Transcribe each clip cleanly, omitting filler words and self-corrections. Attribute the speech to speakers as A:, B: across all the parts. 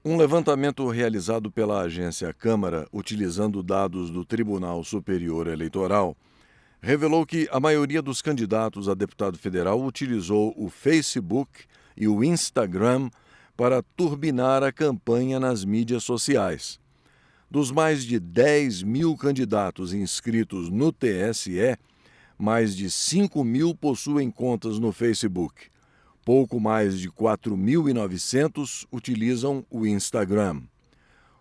A: Um levantamento realizado pela agência Câmara, utilizando dados do Tribunal Superior Eleitoral, revelou que a maioria dos candidatos a deputado federal utilizou o Facebook e o Instagram para turbinar a campanha nas mídias sociais. Dos mais de 10 mil candidatos inscritos no TSE, mais de 5 mil possuem contas no Facebook. Pouco mais de 4.900 utilizam o Instagram.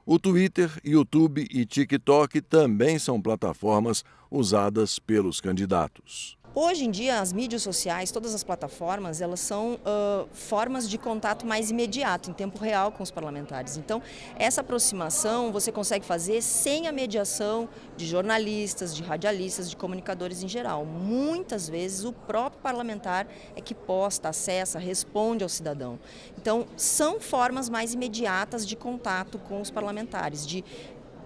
A: O Twitter, YouTube e TikTok também são plataformas usadas pelos candidatos.
B: Hoje em dia, as mídias sociais, todas as plataformas, elas são formas de contato mais imediato, em tempo real com os parlamentares. Então, essa aproximação você consegue fazer sem a mediação de jornalistas, de radialistas, de comunicadores em geral. Muitas vezes, o próprio parlamentar é que posta, acessa, responde ao cidadão. Então, são formas mais imediatas de contato com os parlamentares,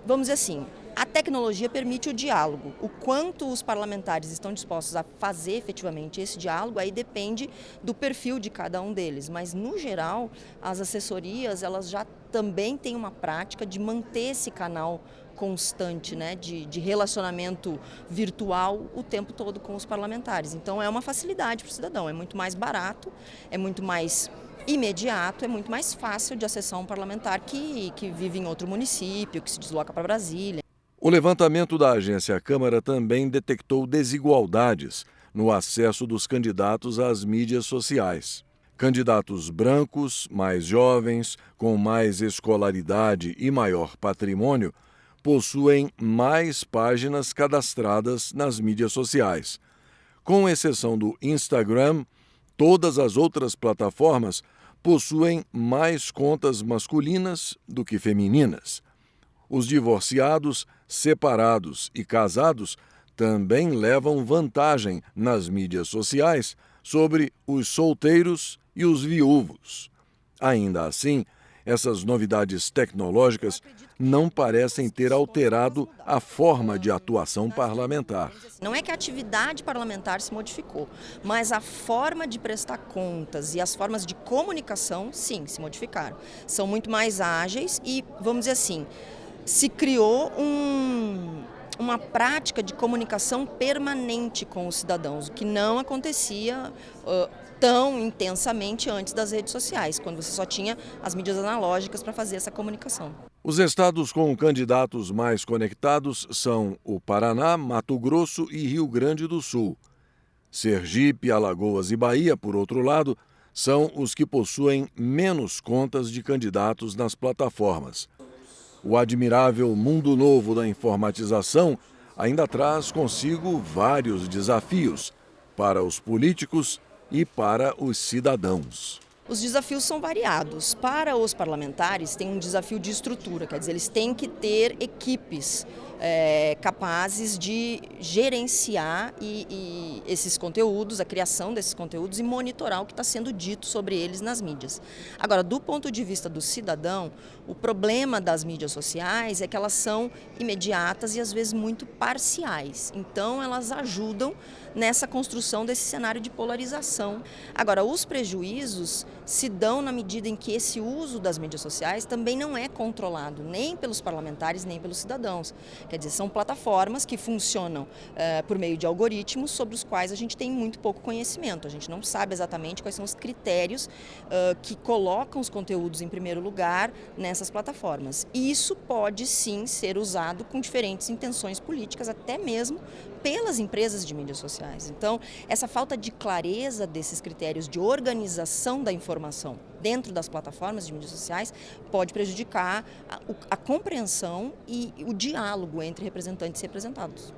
B: vamos dizer assim, a tecnologia permite o diálogo. O quanto os parlamentares estão dispostos a fazer efetivamente esse diálogo, aí depende do perfil de cada um deles. Mas, no geral, as assessorias elas já também têm uma prática de manter esse canal constante, né, de relacionamento virtual o tempo todo com os parlamentares. Então, é uma facilidade para o cidadão, é muito mais barato, é muito mais imediato, é muito mais fácil de acessar um parlamentar que vive em outro município, que se desloca para Brasília.
A: O levantamento da agência Câmara também detectou desigualdades no acesso dos candidatos às mídias sociais. Candidatos brancos, mais jovens, com mais escolaridade e maior patrimônio, possuem mais páginas cadastradas nas mídias sociais. Com exceção do Instagram, todas as outras plataformas possuem mais contas masculinas do que femininas. Os divorciados, separados e casados também levam vantagem nas mídias sociais sobre os solteiros e os viúvos. Ainda assim, essas novidades tecnológicas não parecem ter alterado a forma de atuação parlamentar.
B: Não é que a atividade parlamentar se modificou, mas a forma de prestar contas e as formas de comunicação, sim, se modificaram. São muito mais ágeis e, vamos dizer assim, se criou uma prática de comunicação permanente com os cidadãos, o que não acontecia tão intensamente antes das redes sociais, quando você só tinha as mídias analógicas para fazer essa comunicação.
A: Os estados com candidatos mais conectados são o Paraná, Mato Grosso e Rio Grande do Sul. Sergipe, Alagoas e Bahia, por outro lado, são os que possuem menos contas de candidatos nas plataformas. O admirável mundo novo da informatização ainda traz consigo vários desafios para os políticos e para os cidadãos.
B: Os desafios são variados. Para os parlamentares, tem um desafio de estrutura, quer dizer, eles têm que ter equipes capazes de gerenciar esses conteúdos, a criação desses conteúdos e monitorar o que está sendo dito sobre eles nas mídias. Agora, do ponto de vista do cidadão, o problema das mídias sociais é que elas são imediatas e às vezes muito parciais. Então, elas ajudam nessa construção desse cenário de polarização. Agora, os prejuízos se dão na medida em que esse uso das mídias sociais também não é controlado nem pelos parlamentares nem pelos cidadãos. Quer dizer, são plataformas que funcionam por meio de algoritmos sobre os quais a gente tem muito pouco conhecimento. A gente não sabe exatamente quais são os critérios que colocam os conteúdos em primeiro lugar nessas plataformas. E isso pode sim ser usado com diferentes intenções políticas, até mesmo pelas empresas de mídias sociais. Então, essa falta de clareza desses critérios de organização da informação dentro das plataformas de mídias sociais pode prejudicar a compreensão e o diálogo entre representantes e representados.